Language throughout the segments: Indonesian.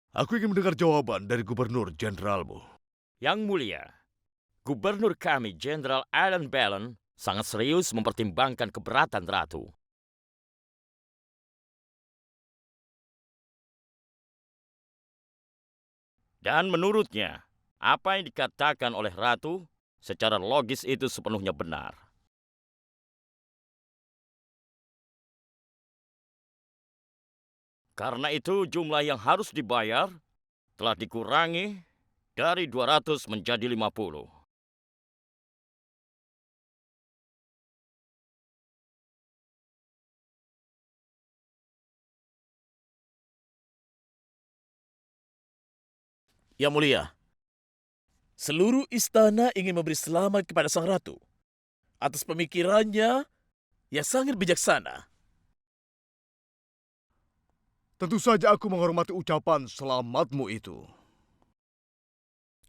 Aku ingin mendengar jawaban dari Gubernur Jenderalmu. Yang mulia, Gubernur kami, Jenderal Alan Bellen, sangat serius mempertimbangkan keberatan Ratu. Dan menurutnya, apa yang dikatakan oleh Ratu secara logis itu sepenuhnya benar. Karena itu jumlah yang harus dibayar telah dikurangi dari 200 menjadi 50. Yang mulia, seluruh istana ingin memberi selamat kepada sang ratu atas pemikirannya yang sangat bijaksana. Tentu saja aku menghormati ucapan selamatmu itu.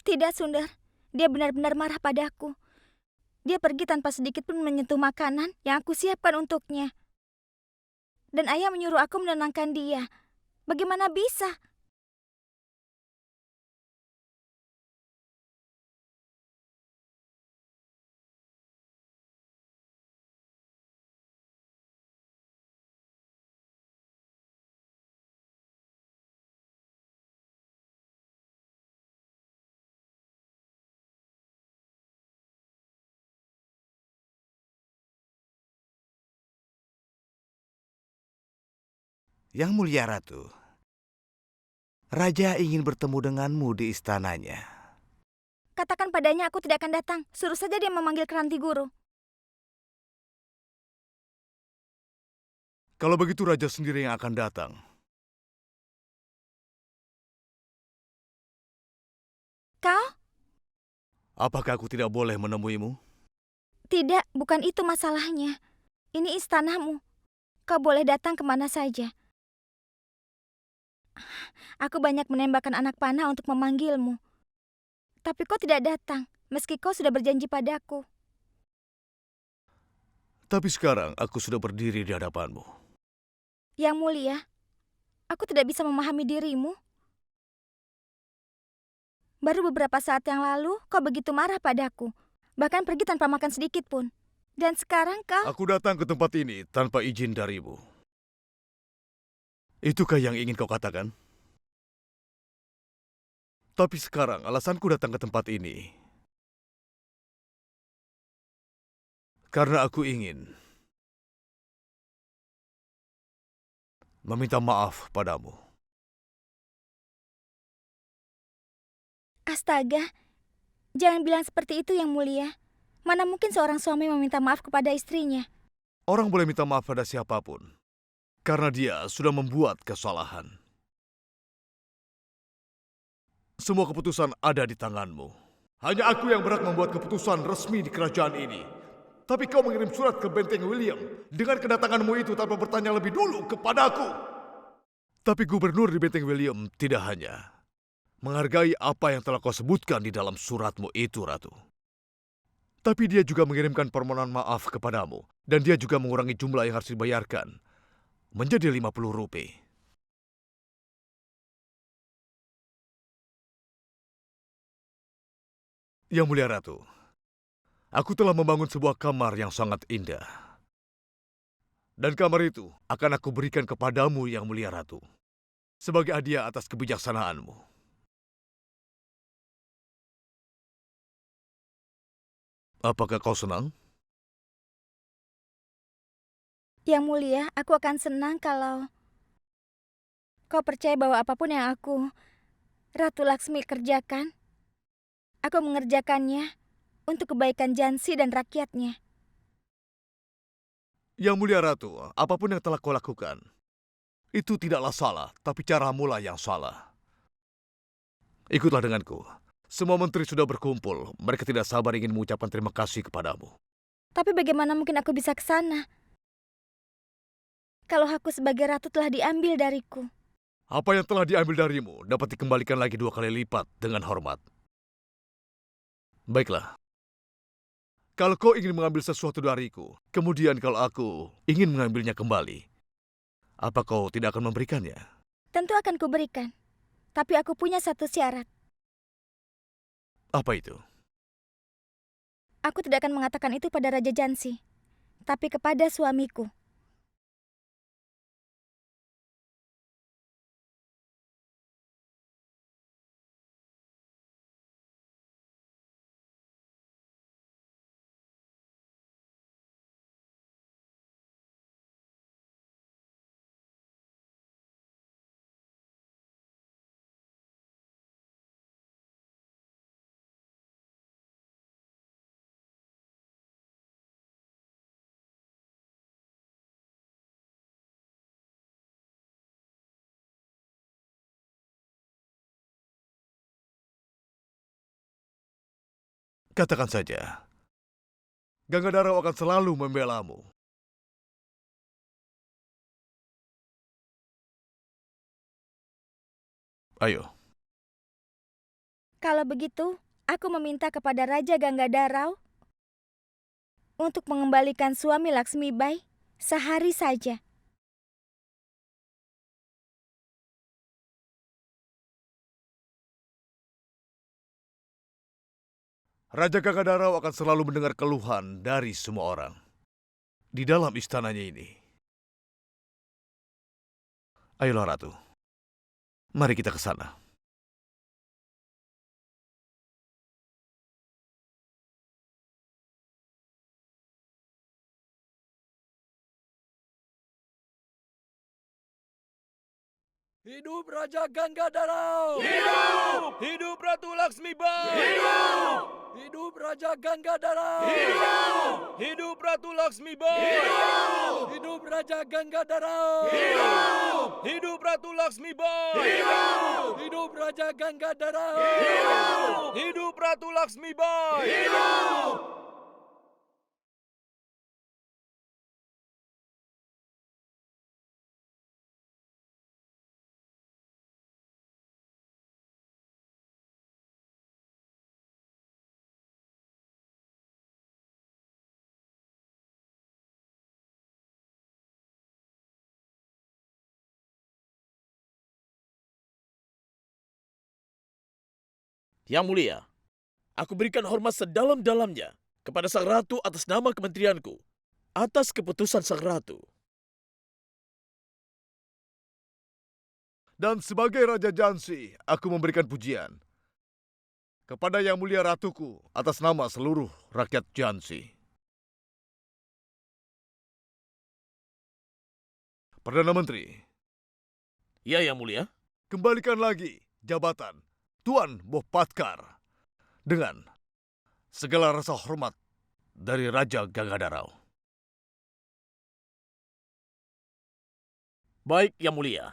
Tidak, Sundar. Dia benar-benar marah padaku. Dia pergi tanpa sedikit pun menyentuh makanan yang aku siapkan untuknya. Dan ayah menyuruh aku menenangkan dia. Bagaimana bisa? Yang mulia Ratu, Raja ingin bertemu denganmu di istananya. Katakan padanya aku tidak akan datang. Suruh saja dia memanggil Keranti Guru. Kalau begitu Raja sendiri yang akan datang. Kau? Apakah aku tidak boleh menemuimu? Tidak, bukan itu masalahnya. Ini istanamu. Kau boleh datang kemana saja. Aku banyak menembakkan anak panah untuk memanggilmu. Tapi kau tidak datang, meski kau sudah berjanji padaku. Tapi sekarang aku sudah berdiri di hadapanmu. Yang mulia, aku tidak bisa memahami dirimu. Baru beberapa saat yang lalu, kau begitu marah padaku. Bahkan pergi tanpa makan sedikit pun. Dan sekarang kau... Aku datang ke tempat ini tanpa izin darimu. Itukah yang ingin kau katakan? Tapi sekarang alasanku datang ke tempat ini karena aku ingin meminta maaf padamu. Astaga, jangan bilang seperti itu yang mulia. Mana mungkin seorang suami meminta maaf kepada istrinya? Orang boleh minta maaf pada siapapun karena dia sudah membuat kesalahan. Semua keputusan ada di tanganmu. Hanya aku yang berhak membuat keputusan resmi di kerajaan ini. Tapi kau mengirim surat ke Benteng William dengan kedatanganmu itu tanpa bertanya lebih dulu kepadaku. Tapi gubernur di Benteng William tidak hanya menghargai apa yang telah kau sebutkan di dalam suratmu itu, Ratu. Tapi dia juga mengirimkan permohonan maaf kepadamu. Dan dia juga mengurangi jumlah yang harus dibayarkan menjadi 50 rupiah. Yang mulia Ratu, aku telah membangun sebuah kamar yang sangat indah. Dan kamar itu akan aku berikan kepadamu, Yang Mulia Ratu, sebagai hadiah atas kebijaksanaanmu. Apakah kau senang? Yang mulia, aku akan senang kalau kau percaya bahwa apapun yang aku, Ratu Laksmi, kerjakan, aku mengerjakannya untuk kebaikan Jansi dan rakyatnya. Yang Mulia Ratu, apapun yang telah kau lakukan, itu tidaklah salah, tapi caramu lah yang salah. Ikutlah denganku. Semua menteri sudah berkumpul. Mereka tidak sabar ingin mengucapkan terima kasih kepadamu. Tapi bagaimana mungkin aku bisa ke sana? Kalau aku sebagai ratu telah diambil dariku. Apa yang telah diambil darimu dapat dikembalikan lagi 2 kali lipat dengan hormat. Baiklah. Kalau kau ingin mengambil sesuatu dariku, kemudian kalau aku ingin mengambilnya kembali, apa kau tidak akan memberikannya? Tentu akan kuberikan. Tapi aku punya satu syarat. Apa itu? Aku tidak akan mengatakan itu pada Raja Jansi, tapi kepada suamiku. Katakan saja, Gangadharau akan selalu membelamu. Ayo, Kalau begitu, aku meminta kepada Raja Ganggadarau untuk mengembalikan suami Laksmi Bai sehari saja. Raja Gangadharau akan selalu mendengar keluhan dari semua orang di dalam istananya ini. Ayolah Ratu, mari kita ke sana. Hidup Raja Ganggadarau! Hidup! Hidup Ratu Laksmi Bai! Hidup! Hidup Raja Ganggadarau! Hidup! Hidup Ratu Laksmi Bai! Hidup! Hidup Raja Ganggadarau! Hidup! Hidup Ratu Laksmi Bai! Hidup! Hidup Raja Ganggadarau! Hidup! Hidup Ratu Laksmi Bai! Hidup! Yang Mulia, aku berikan hormat sedalam-dalamnya kepada Sang Ratu atas nama kementerianku, atas keputusan Sang Ratu. Dan sebagai Raja Jansi, aku memberikan pujian kepada Yang Mulia Ratuku atas nama seluruh rakyat Jansi. Perdana Menteri, Ya, Yang Mulia. kembalikan lagi jabatan Tuan Bohpatkar dengan segala rasa hormat dari Raja Gangadharau. Baik, Yang Mulia.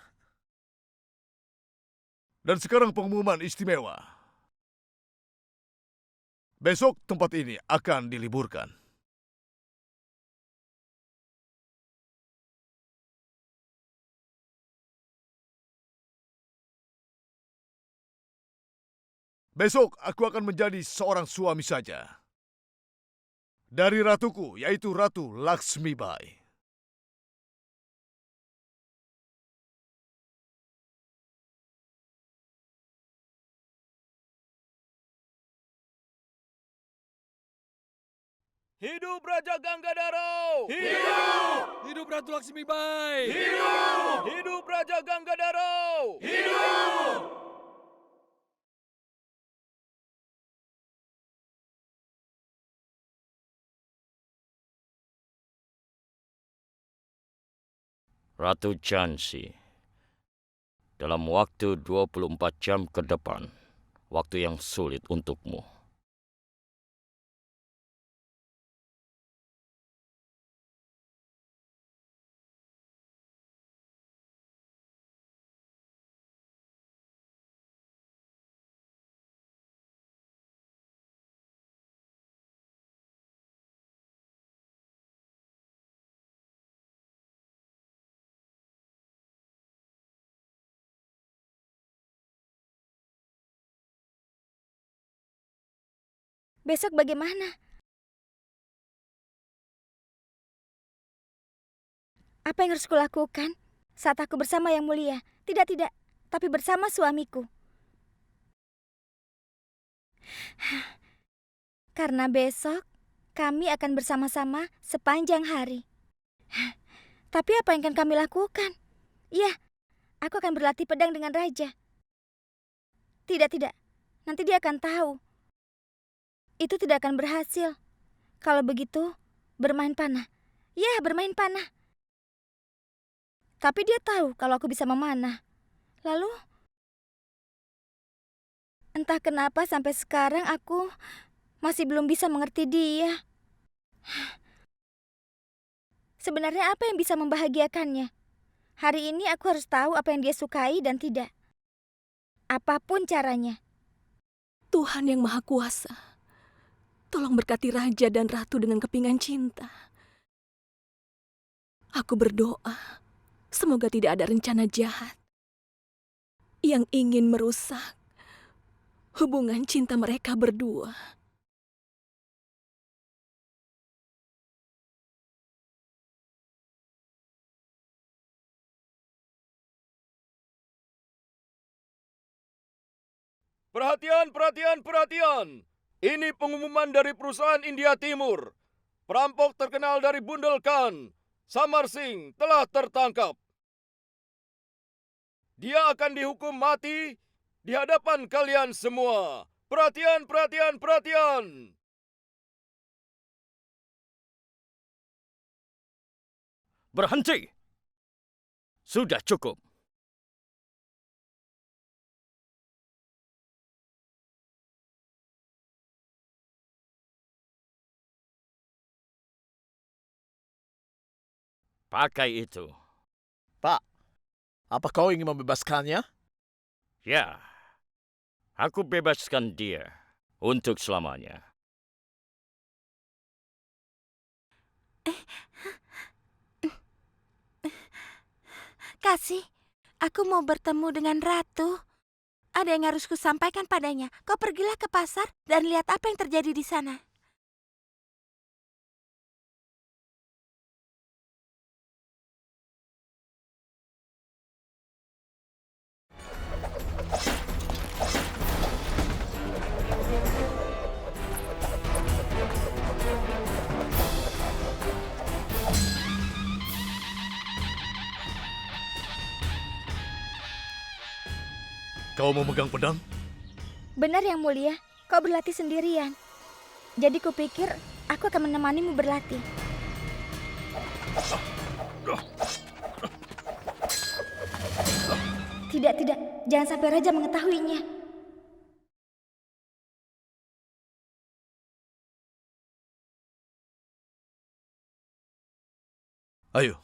Dan sekarang pengumuman istimewa. Besok tempat ini akan diliburkan. Besok aku akan menjadi seorang suami saja. Dari ratuku, yaitu Ratu Laksmi Bai. Hidup Raja Ganggadarau! Hidup! Hidup Ratu Laksmi Bai! Hidup! Hidup Raja Ganggadarau! Hidup! Ratu Jansi, dalam waktu 24 jam ke depan, waktu yang sulit untukmu. Besok bagaimana? Apa yang harus kulakukan saat aku bersama Yang Mulia? Tidak, tidak. tapi bersama suamiku. Karena besok kami akan bersama-sama sepanjang hari. Tapi apa yang akan kami lakukan? Iya, aku akan berlatih pedang dengan raja. Tidak, tidak. Nanti dia akan tahu. Itu tidak akan berhasil. Kalau begitu, bermain panah. Ya, bermain panah. Tapi dia tahu kalau aku bisa memanah. Lalu, entah kenapa sampai sekarang aku masih belum bisa mengerti dia. Sebenarnya apa yang bisa membahagiakannya? Hari ini aku harus tahu apa yang dia sukai dan tidak. Apapun caranya. Tuhan yang Maha Kuasa, tolong berkati Raja dan Ratu dengan kepingan cinta. Aku berdoa, semoga tidak ada rencana jahat yang ingin merusak hubungan cinta mereka berdua. Perhatian, perhatian, perhatian. Ini pengumuman dari perusahaan India Timur. Perampok terkenal dari Bundelkhand, Samar Singh, telah tertangkap. Dia akan dihukum mati di hadapan kalian semua. Perhatian, perhatian, perhatian. Berhenti! Sudah cukup. Pakai itu. Pak, apa kau ingin membebaskannya? Ya, aku bebaskan dia untuk selamanya. Kasih, aku mau bertemu dengan Ratu. Ada yang harus kusampaikan padanya. Kau pergilah ke pasar dan lihat apa yang terjadi di sana. Kau memegang pedang? Benar yang mulia, kau berlatih sendirian. Jadi kupikir aku akan menemanimu berlatih. Tidak, tidak. Jangan sampai raja mengetahuinya. Ayo.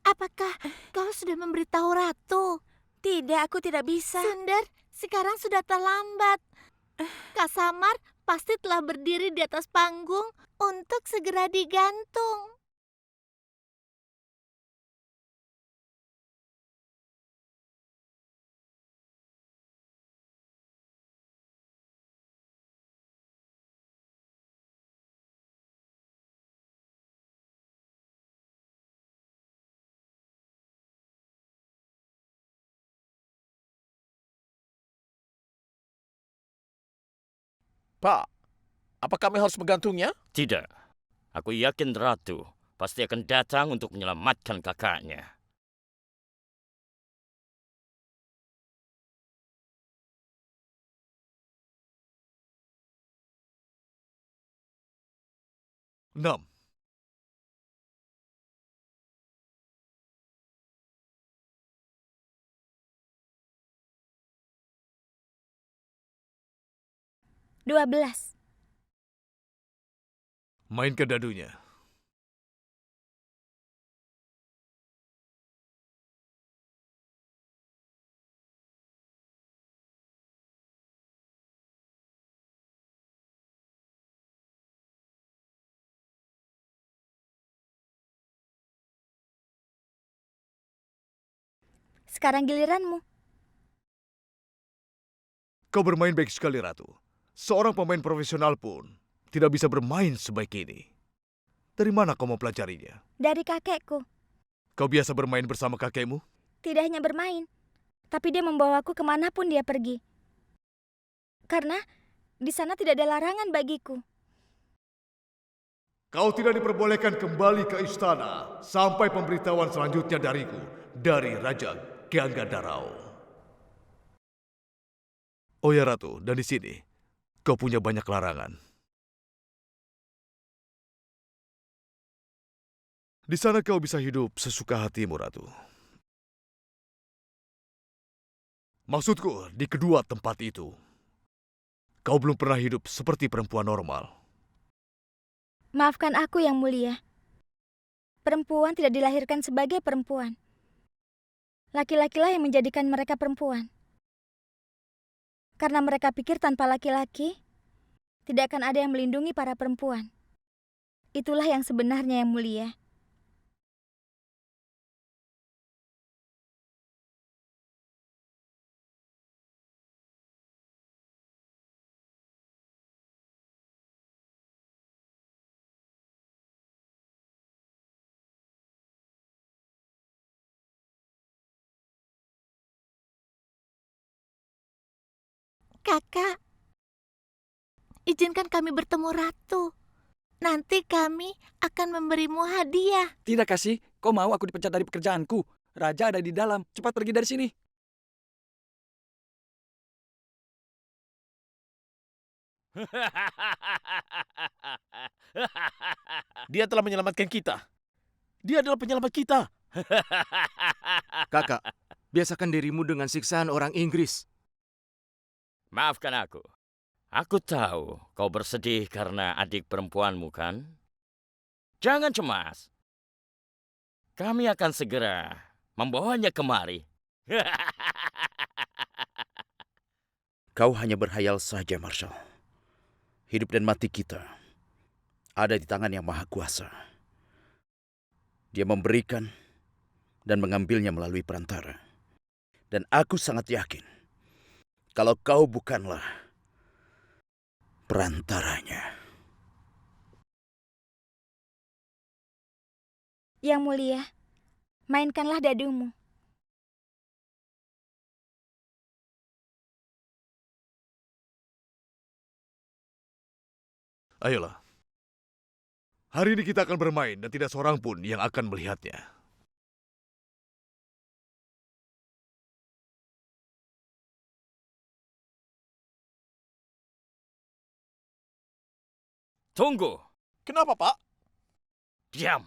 Apakah kau sudah memberitahu Ratu? Tidak, aku tidak bisa. Sundar, sekarang sudah terlambat. Kak Samar pasti telah berdiri di atas panggung untuk segera digantung. Pak, apa kami harus menggantungnya? Tidak. Aku yakin Ratu pasti akan datang untuk menyelamatkan kakaknya. Enam. Dua belas. Mainkan dadunya. Sekarang giliranmu. Kau bermain baik sekali, Ratu. Seorang pemain profesional pun tidak bisa bermain sebaik ini. Dari mana kau mempelajarinya? Dari kakekku. Kau biasa bermain bersama kakekmu? Tidak hanya bermain, tapi dia membawaku kemanapun dia pergi. Karena di sana tidak ada larangan bagiku. Kau tidak diperbolehkan kembali ke istana sampai pemberitahuan selanjutnya dariku, dari Raja Ganggadarau. Oh ya Ratu, dan di sini kau punya banyak larangan. Di sana kau bisa hidup sesuka hatimu, Ratu. Maksudku, di kedua tempat itu, kau belum pernah hidup seperti perempuan normal. Maafkan aku yang mulia. Perempuan tidak dilahirkan sebagai perempuan. Laki-lakilah yang menjadikan mereka perempuan. Karena mereka pikir tanpa laki-laki, tidak akan ada yang melindungi para perempuan. Itulah yang sebenarnya yang mulia. Kakak, izinkan kami bertemu Ratu. Nanti kami akan memberimu hadiah. Tidak, Kasih. Kau mau aku dipecat dari pekerjaanku? Raja ada di dalam. Cepat pergi dari sini. Dia telah menyelamatkan kita. Dia adalah penyelamat kita. Kakak, biasakan dirimu dengan siksaan orang Inggris. Maafkan aku. Aku tahu kau bersedih karena adik perempuanmu, kan? Jangan cemas. Kami akan segera membawanya kemari. Kau hanya berhayal saja, Marshal. Hidup dan mati kita ada di tangan Yang Maha Kuasa. Dia memberikan dan mengambilnya melalui perantara. Dan aku sangat yakin kalau kau bukanlah perantaranya. Yang mulia, mainkanlah dadumu. Ayolah. Hari ini kita akan bermain dan tidak seorang pun yang akan melihatnya. Tunggu. Kenapa, Pak? Diam.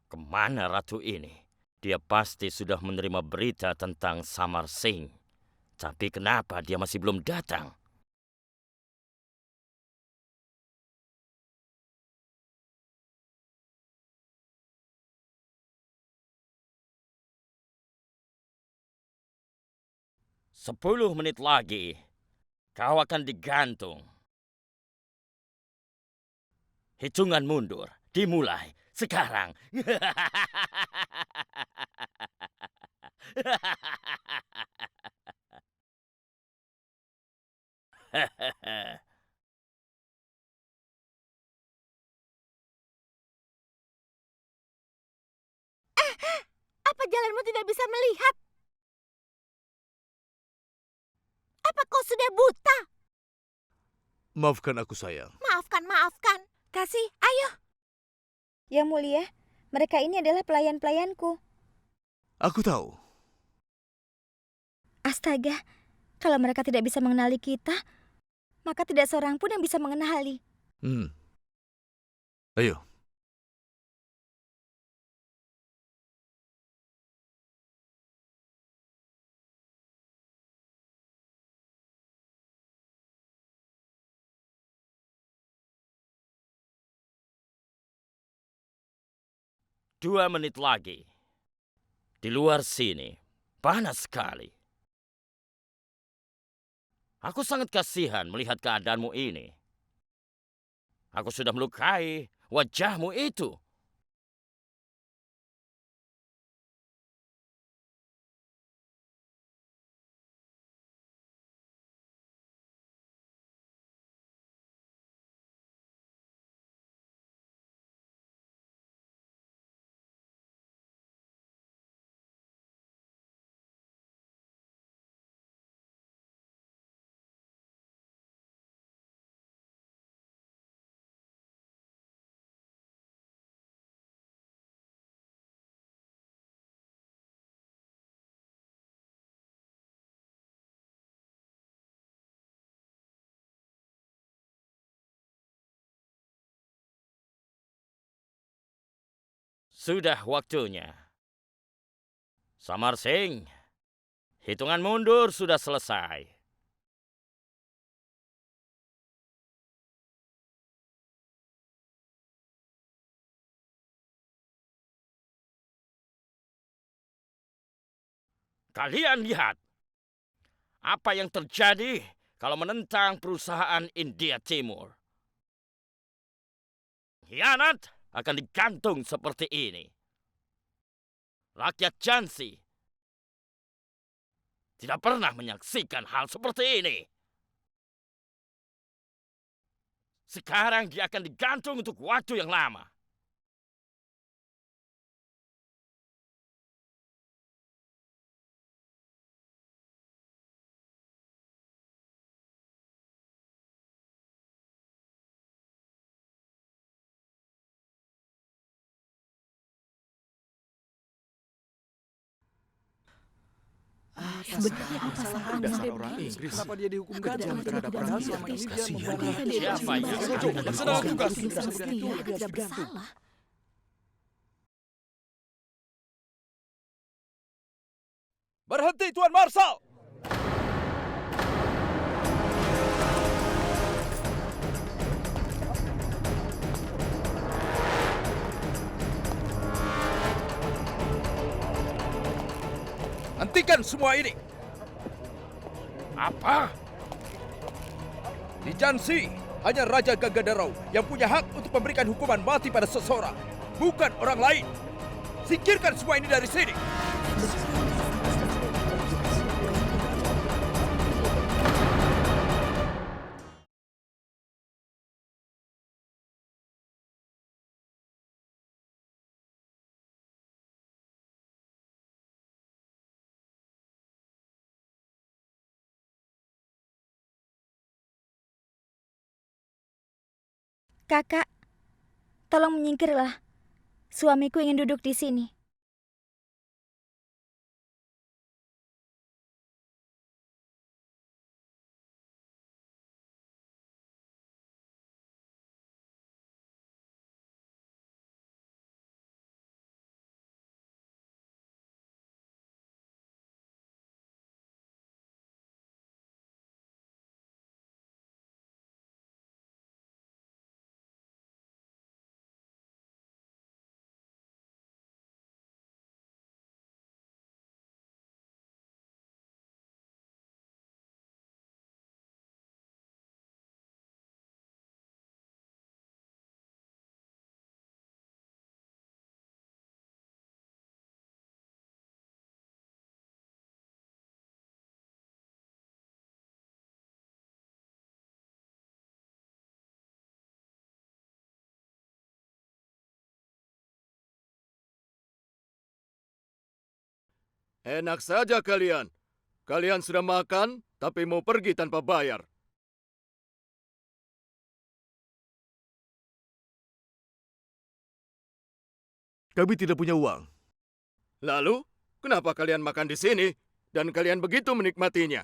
Kemana ratu ini? Dia pasti sudah menerima berita tentang Samar Singh. Tapi kenapa dia masih belum datang? Sepuluh menit lagi, kau akan digantung. Hitungan mundur dimulai sekarang. Apa jalanmu tidak bisa melihat? Apa kau sudah buta? Maafkan aku, sayang. Maafkan, maafkan. Kasih, ayo. Yang mulia, mereka ini adalah pelayan-pelayanku. Aku tahu. Astaga, kalau mereka tidak bisa mengenali kita, maka tidak seorang pun yang bisa mengenali. Ayo. Dua menit lagi. Di luar sini, panas sekali. Aku sangat kasihan melihat keadaanmu ini. Aku sudah melukai wajahmu itu. Sudah waktunya. Samar Singh, hitungan mundur sudah selesai. Kalian lihat apa yang terjadi kalau menentang perusahaan India Timur. Khianat akan digantung seperti ini. Rakyat Jhansi tidak pernah menyaksikan hal seperti ini. Sekarang dia akan digantung untuk waktu yang lama. Sebenarnya apa salahnya? Dasar orang Inggris. Kenapa dia dihukum Aku gantung tidak terhadap mengerti. padahal selama ini dia Kasihan. membantu. Siapa yang Laksanakan tugas. Dia tidak bersalah. Berhenti, Tuan Marshal! Hentikan semua ini. Apa? Di Jhansi, hanya Raja Gangadarau yang punya hak untuk memberikan hukuman mati pada seseorang, bukan orang lain. Singkirkan semua ini dari sini. Kakak, tolong menyingkirlah. Suamiku ingin duduk di sini. Enak saja kalian. Kalian sudah makan, tapi mau pergi tanpa bayar. Kami tidak punya uang. Lalu, kenapa kalian makan di sini dan kalian begitu menikmatinya?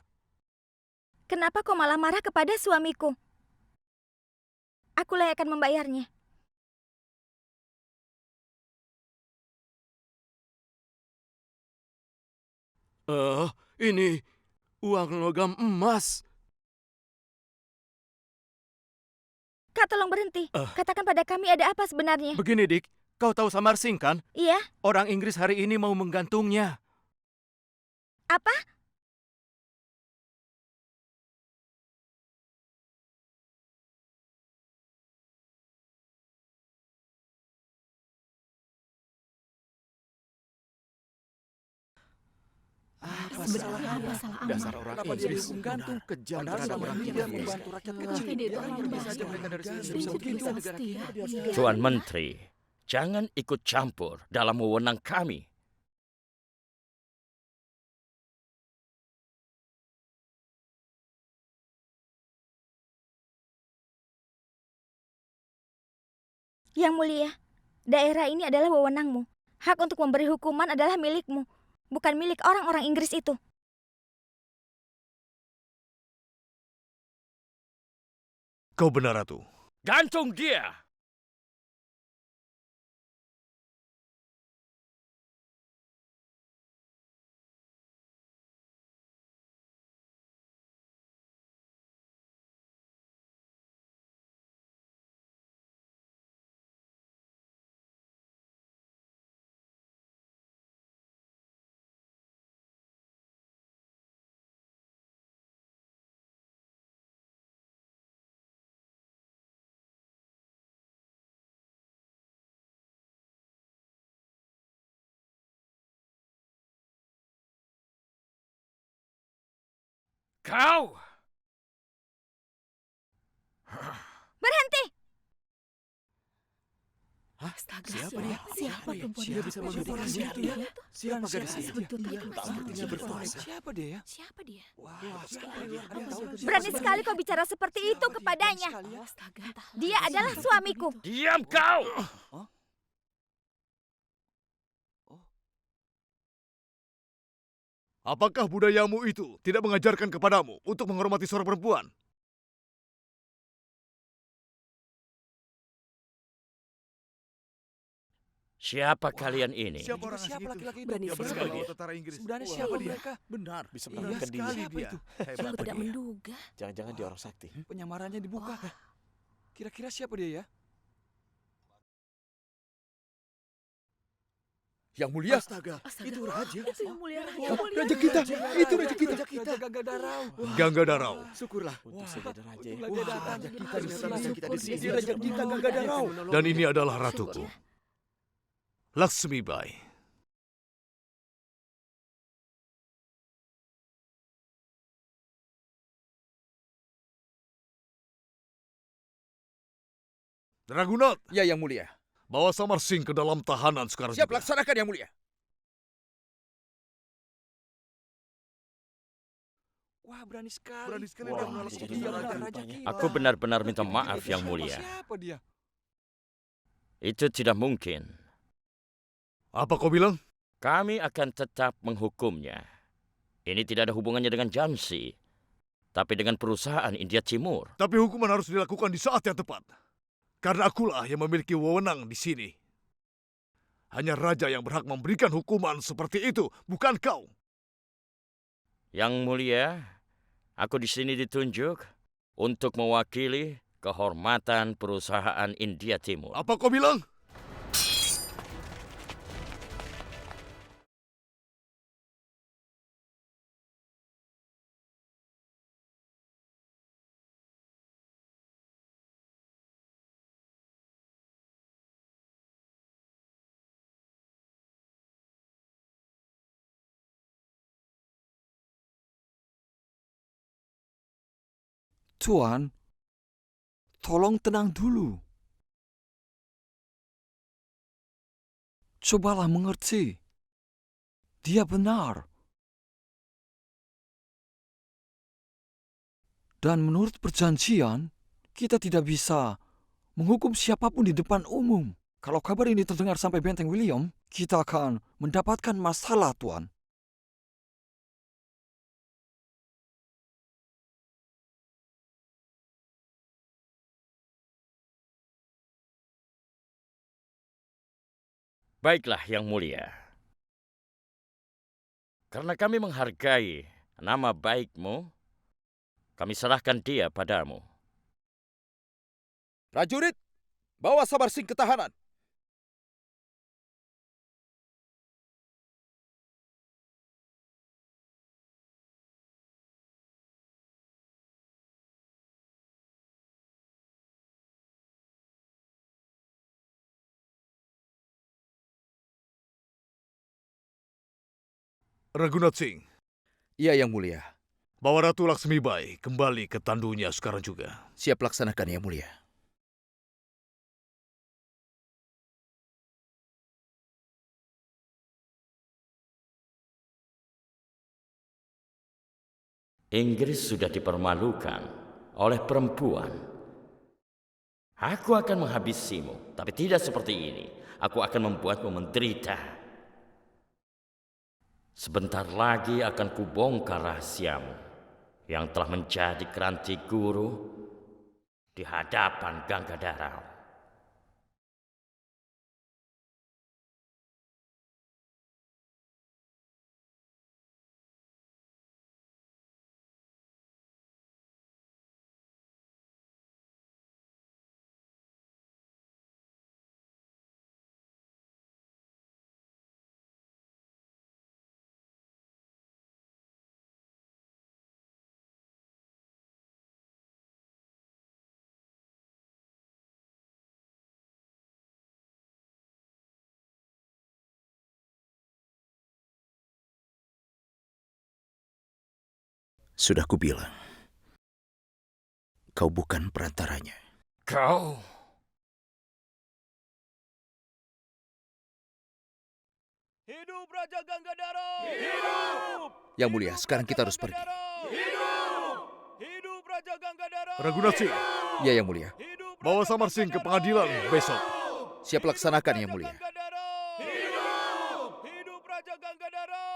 Kenapa kau malah marah kepada suamiku? Akulah yang akan membayarnya. Ini uang logam emas. Kak, tolong berhenti. Katakan pada kami ada apa sebenarnya. Begini, Dik. Kau tahu Samar Singh kan? Iya, Orang Inggris hari ini mau menggantungnya. apa? Sebenarnya apa salah Ammar? Dasar orang Kenapa dia Inggris. dihukum gantung? Kejam Padahal terhadap selama orang ini dia Inggris. membantu rakyat Kenapa kecil. dia Orang orang pergi Inggris? saja mereka dari sini. Dia Bisa tidak begitu. setia. Tuan Menteri, jangan ikut campur dalam wewenang kami. Yang mulia, daerah ini adalah wewenangmu. Hak untuk memberi hukuman adalah milikmu, bukan milik orang-orang Inggris itu. Kau benar, Ratu. Gantung dia! Kau! Berhenti! Astaga, Siapa dia? Siapa perempuan Dia bisa membedakan itu ya? Siapa gadis itu? Sebetulnya Sepertinya bersuara. Siapa dia ya? Siapa dia? Wah, ada yang tahu? Berani sekali kau bicara seperti itu kepadanya. Astaga, Dia adalah suamiku. Diam kau! Apakah budayamu itu tidak mengajarkan kepadamu untuk menghormati seorang perempuan? Siapa kalian ini? Siapa orang asing Siapa itu? laki-laki itu? Berani Yang sekali. berbawa tentara Inggris. Sebenarnya Wah, siapa dia? mereka? Benar, bisa Iya mengalahkan dia. sekali Siapa dia. itu? sungguh tidak menduga. Jangan-jangan dia orang sakti. Penyamarannya dibuka. Kira-kira siapa dia ya? Yang mulia, Astaga, itu raja. Itu yang mulia raja. raja kita. Itu raja kita. Raja Gangga Darau. Gangga Darau. Syukurlah. Untung saja ada raja. Untung lagi ada raja kita di ternyata raja sini. kita di sini. Ini raja kita Gangga Darau. Dan ini adalah ratuku. Laksmi Bai. Ragunat, Ya, yang mulia. bawa Samar Singh ke dalam tahanan sekarang Siap, juga. laksanakan yang mulia. Wah, berani sekali. Berani sekali Wah, dia menolak jadi keputusan Dia raja benar raja. raja rupanya. kita. Aku benar-benar minta maaf, Yang Siapa- Mulia. Siapa dia? Itu tidak mungkin. Apa kau bilang? Kami akan tetap menghukumnya. Ini tidak ada hubungannya dengan Jansi, tapi dengan perusahaan India Timur. Tapi hukuman harus dilakukan di saat yang tepat. Karena akulah yang memiliki wewenang di sini. Hanya raja yang berhak memberikan hukuman seperti itu, bukan kau. Yang Mulia, aku di sini ditunjuk untuk mewakili kehormatan perusahaan India Timur. Apa kau bilang? Tuan, tolong tenang dulu. Cobalah mengerti. Dia benar. Dan menurut perjanjian, kita tidak bisa menghukum siapapun di depan umum. Kalau kabar ini terdengar sampai Benteng William, kita akan mendapatkan masalah, Tuan. Baiklah, Yang Mulia. Karena kami menghargai nama baikmu, kami serahkan dia padamu. Prajurit, bawa Samar Singh ke tahanan. Ragunat Singh, Iya, yang mulia. bawa Ratu Laksmi Bai kembali ke tandunya sekarang juga. Siap, laksanakan yang mulia. Inggris sudah dipermalukan oleh perempuan. Aku akan menghabisimu, tapi tidak seperti ini. Aku akan membuatmu menderita. Sebentar lagi akan kubongkar rahasiamu yang telah menjadi keranti guru di hadapan Gangga Darau. Sudah kubilang, kau bukan perantaranya. Kau... Hidup Raja Gangadara! Hidup! Yang mulia, sekarang kita harus pergi. Hidup! Hidup Raja Gangadara! Raghunatha Singh, Ya, Yang mulia. Hidup bawa Samar Singh ke pengadilan besok. Siap laksanakan, Yang mulia. Hidup! Hidup Raja Gangadara!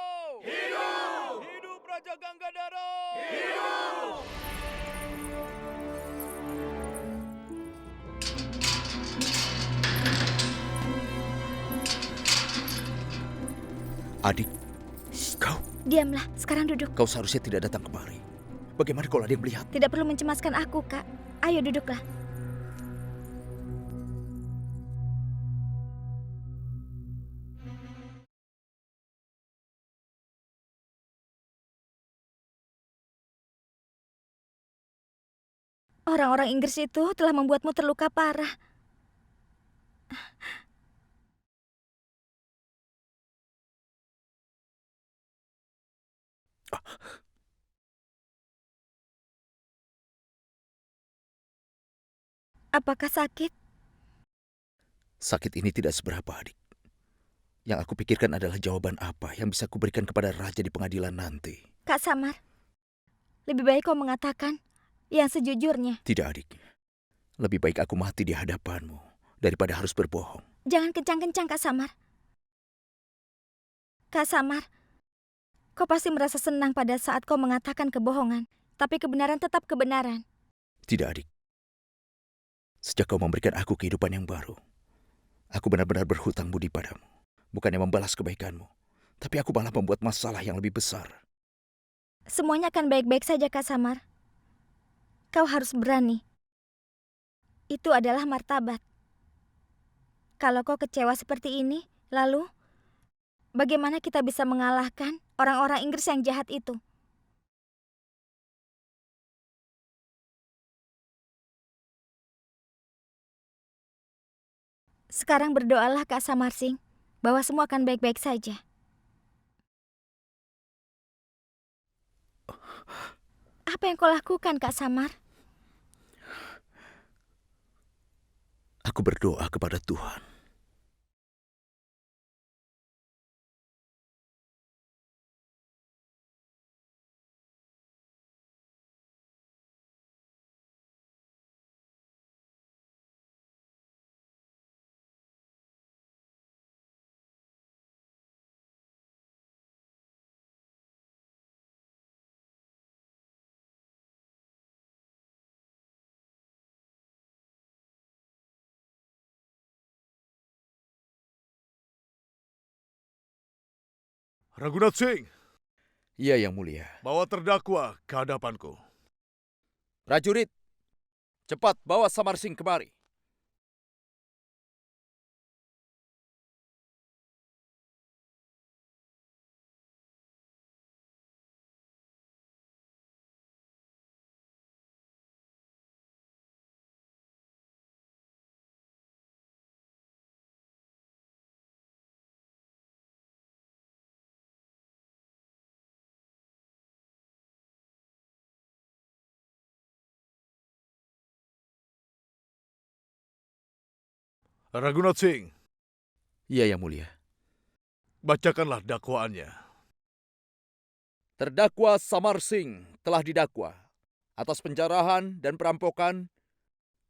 Hidup! Hidup Raja Gangadara! Hidup! Adik, kau Diamlah, sekarang duduk. seharusnya tidak datang kemari. Bagaimana kalau ada yang melihat? Tidak perlu mencemaskan aku, Kak. Ayo duduklah. Orang-orang Inggris itu telah membuatmu terluka parah. Apakah sakit? Sakit ini tidak seberapa, adik. Yang aku pikirkan adalah jawaban apa yang bisa kuberikan kepada raja di pengadilan nanti. Kak Samar, lebih baik kau mengatakan yang sejujurnya. Tidak, adik. Lebih baik aku mati di hadapanmu daripada harus berbohong. Jangan kencang-kencang, Kak Samar. Kak Samar, kau pasti merasa senang pada saat kau mengatakan kebohongan. Tapi kebenaran tetap kebenaran. Tidak, adik. Sejak kau memberikan aku kehidupan yang baru, aku benar-benar berhutang budi padamu. Bukannya membalas kebaikanmu, tapi aku malah membuat masalah yang lebih besar. Semuanya akan baik-baik saja, Kak Samar. Kau harus berani. Itu adalah martabat. Kalau kau kecewa seperti ini, lalu bagaimana kita bisa mengalahkan orang-orang Inggris yang jahat itu? Sekarang berdoalah, Kak Samar Singh, bahwa semua akan baik-baik saja. Apa yang kau lakukan, Kak Samar? Aku berdoa kepada Tuhan. Raghunatha Singh, Iya, Yang mulia. bawa terdakwa ke hadapanku. Prajurit, cepat bawa Samar Singh kemari. Raghunatha Singh, Iya, Yang mulia. bacakanlah dakwaannya. Terdakwa Samar Singh telah didakwa atas penjarahan dan perampokan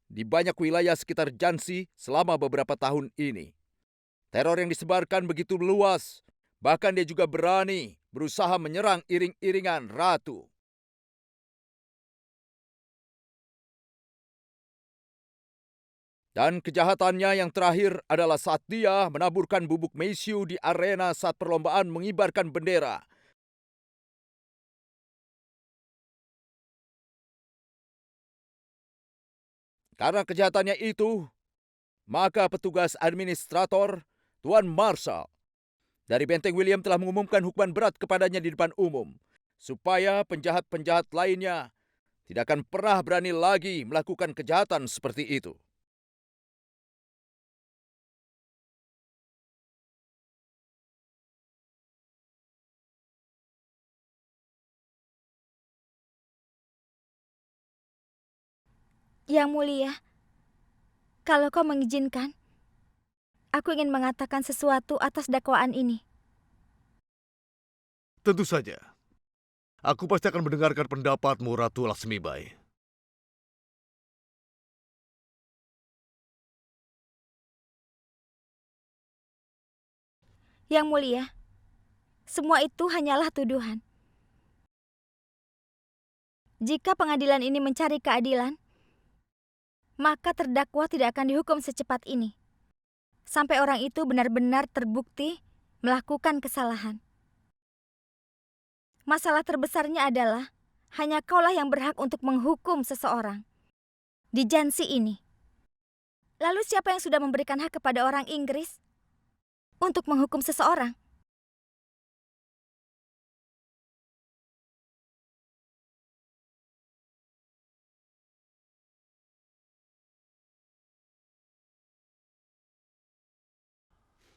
di banyak wilayah sekitar Jhansi selama beberapa tahun ini. Teror yang disebarkan begitu luas, bahkan dia juga berani berusaha menyerang iring-iringan ratu. Dan kejahatannya yang terakhir adalah saat dia menaburkan bubuk meisiu di arena saat perlombaan mengibarkan bendera. Karena kejahatannya itu, maka petugas administrator Tuan Marshal dari Benteng William telah mengumumkan hukuman berat kepadanya di depan umum, supaya penjahat-penjahat lainnya tidak akan pernah berani lagi melakukan kejahatan seperti itu. Yang Mulia, kalau kau mengizinkan, aku ingin mengatakan sesuatu atas dakwaan ini. Tentu saja. Aku pasti akan mendengarkan pendapatmu, Ratu Laksmibai. Yang Mulia, semua itu hanyalah tuduhan. Jika pengadilan ini mencari keadilan, maka terdakwa tidak akan dihukum secepat ini. Sampai orang itu benar-benar terbukti melakukan kesalahan. Masalah terbesarnya adalah, hanya kaulah yang berhak untuk menghukum seseorang. Di Jansi ini. Lalu siapa yang sudah memberikan hak kepada orang Inggris untuk menghukum seseorang?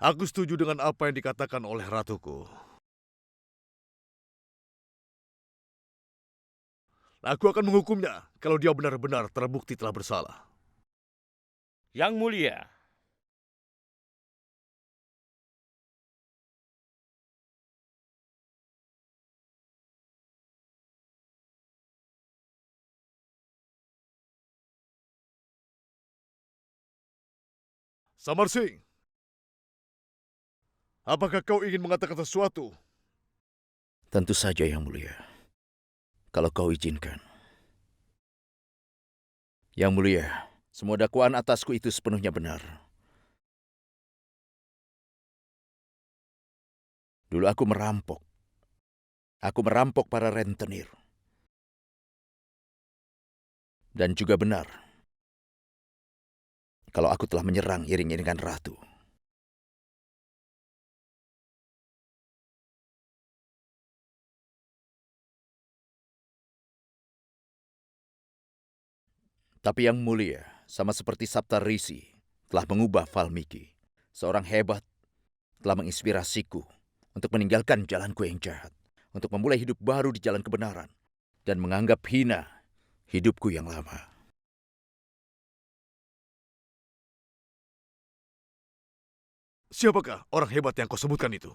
Aku setuju dengan apa yang dikatakan oleh ratuku. Aku akan menghukumnya kalau dia benar-benar terbukti telah bersalah. Yang Mulia, Samar Singh, apakah kau ingin mengatakan sesuatu? Tentu saja, Yang Mulia. Kalau kau izinkan. Yang Mulia, semua dakwaan atasku itu sepenuhnya benar. Dulu aku merampok. Aku merampok para rentenir. Dan juga benar kalau aku telah menyerang iring-iringan ratu. Tapi Yang Mulia, sama seperti Sapta Risi, telah mengubah Valmiki. Seorang hebat telah menginspirasiku untuk meninggalkan jalanku yang jahat, untuk memulai hidup baru di jalan kebenaran, dan menganggap hina hidupku yang lama. Siapakah orang hebat yang kau sebutkan itu?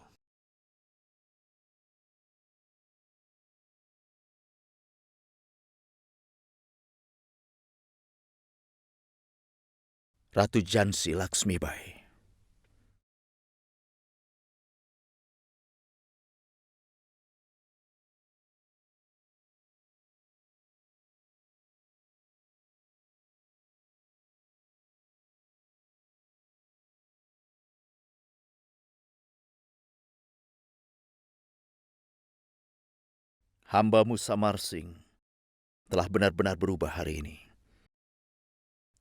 Ratu Jansi Laksmibai. Hambamu Samar Singh telah benar-benar berubah hari ini.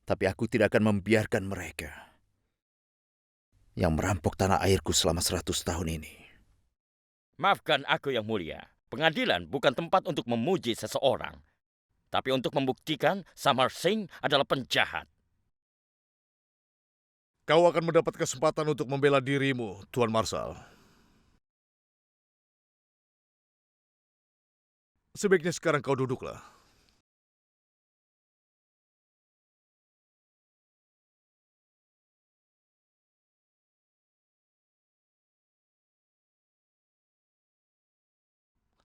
Tapi aku tidak akan membiarkan mereka yang merampok tanah airku selama 100 tahun ini. maafkan aku Yang Mulia. Pengadilan bukan tempat untuk memuji seseorang, tapi untuk membuktikan Samar Singh adalah penjahat. Kau akan mendapat kesempatan untuk membela dirimu, Tuan Marshal. Sebaiknya sekarang kau duduklah.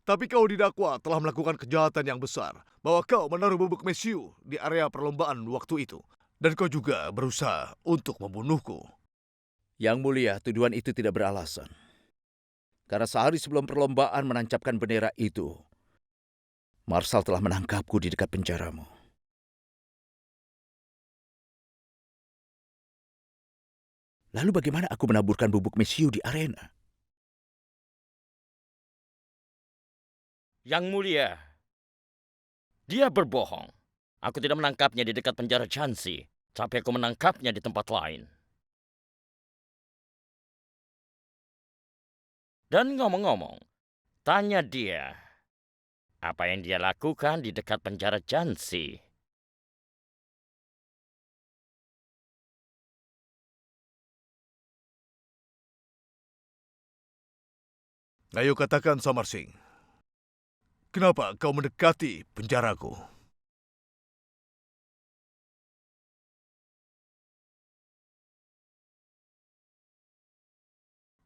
Tapi kau didakwa telah melakukan kejahatan yang besar, bahwa kau menaruh bubuk mesiu di area perlombaan waktu itu. Dan kau juga berusaha untuk membunuhku. Yang Mulia, tuduhan itu tidak beralasan. Karena sehari sebelum perlombaan menancapkan bendera itu, Marshal telah menangkapku di dekat penjaramu. Lalu bagaimana aku menaburkan bubuk mesiu di arena? Yang Mulia, dia berbohong. Aku tidak menangkapnya di dekat penjara Jansi, tapi aku menangkapnya di tempat lain. Dan ngomong-ngomong, tanya dia, apa yang dia lakukan di dekat penjara Jansi? Ayo katakan, Samar Singh. Kenapa kau mendekati penjaraku?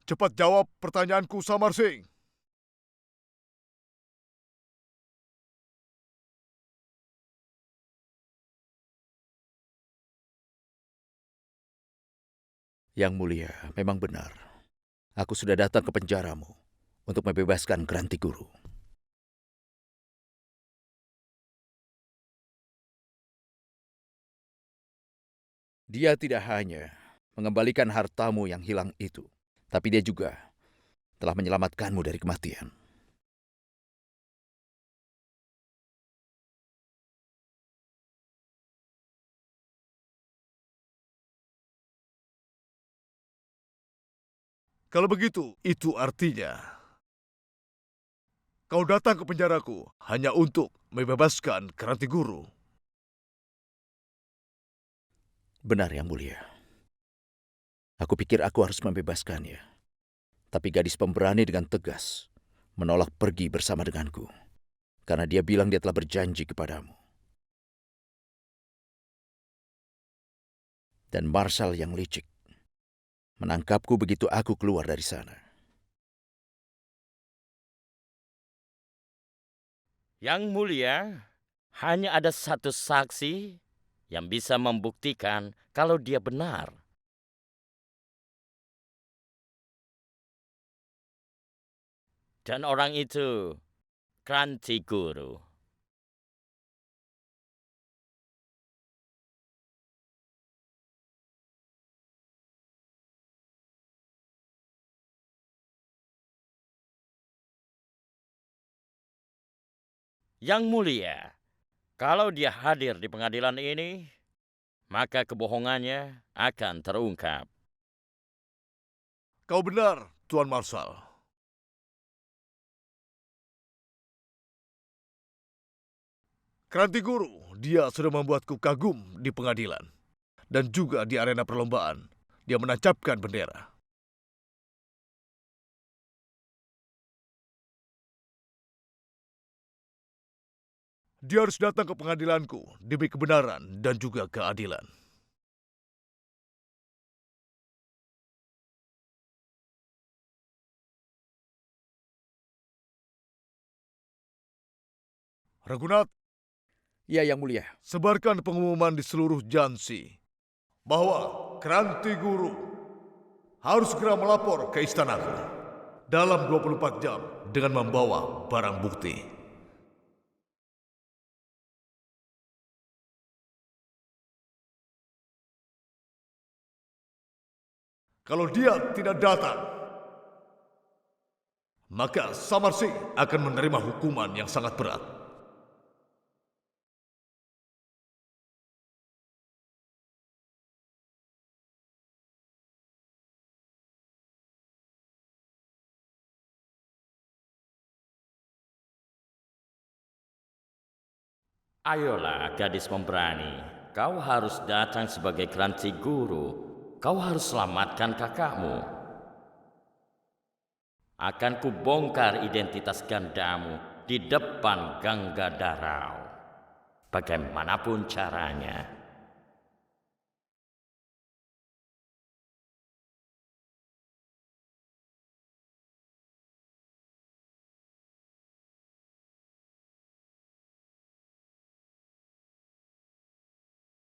Cepat jawab pertanyaanku, Samarsing. Yang Mulia, memang benar. Aku sudah datang ke penjaramu untuk membebaskan Kranti Guru. Dia tidak hanya mengembalikan hartamu yang hilang itu, tapi dia juga telah menyelamatkanmu dari kematian. Kalau begitu, itu artinya kau datang ke penjaraku hanya untuk membebaskan Kranti Guru. Benar, Yang Mulia. Aku pikir aku harus membebaskannya. Tapi gadis pemberani dengan tegas menolak pergi bersama denganku. Karena dia bilang dia telah berjanji kepadamu. Dan Marshal yang licik menangkapku begitu aku keluar dari sana. Yang Mulia, hanya ada satu saksi yang bisa membuktikan kalau dia benar. Dan orang itu Kranti Guru. Yang Mulia, kalau dia hadir di pengadilan ini, maka kebohongannya akan terungkap. Kau benar, Tuan Marshal. Kranti Guru, dia sudah membuatku kagum di pengadilan. Dan juga di arena perlombaan, dia menancapkan bendera. Dia harus datang ke pengadilanku demi kebenaran dan juga keadilan. Raghunat, Ya, Yang Mulia. sebarkan pengumuman di seluruh Jansi bahwa Kranti Guru harus segera melapor ke istanaku dalam 24 jam dengan membawa barang bukti. Kalau dia tidak datang, maka Samarsing akan menerima hukuman yang sangat berat. Ayolah gadis pemberani, kau harus datang sebagai Kranti Guru. Kau harus selamatkan kakakmu. Akan kubongkar identitas gandamu di depan Ganggadarau. Bagaimanapun caranya.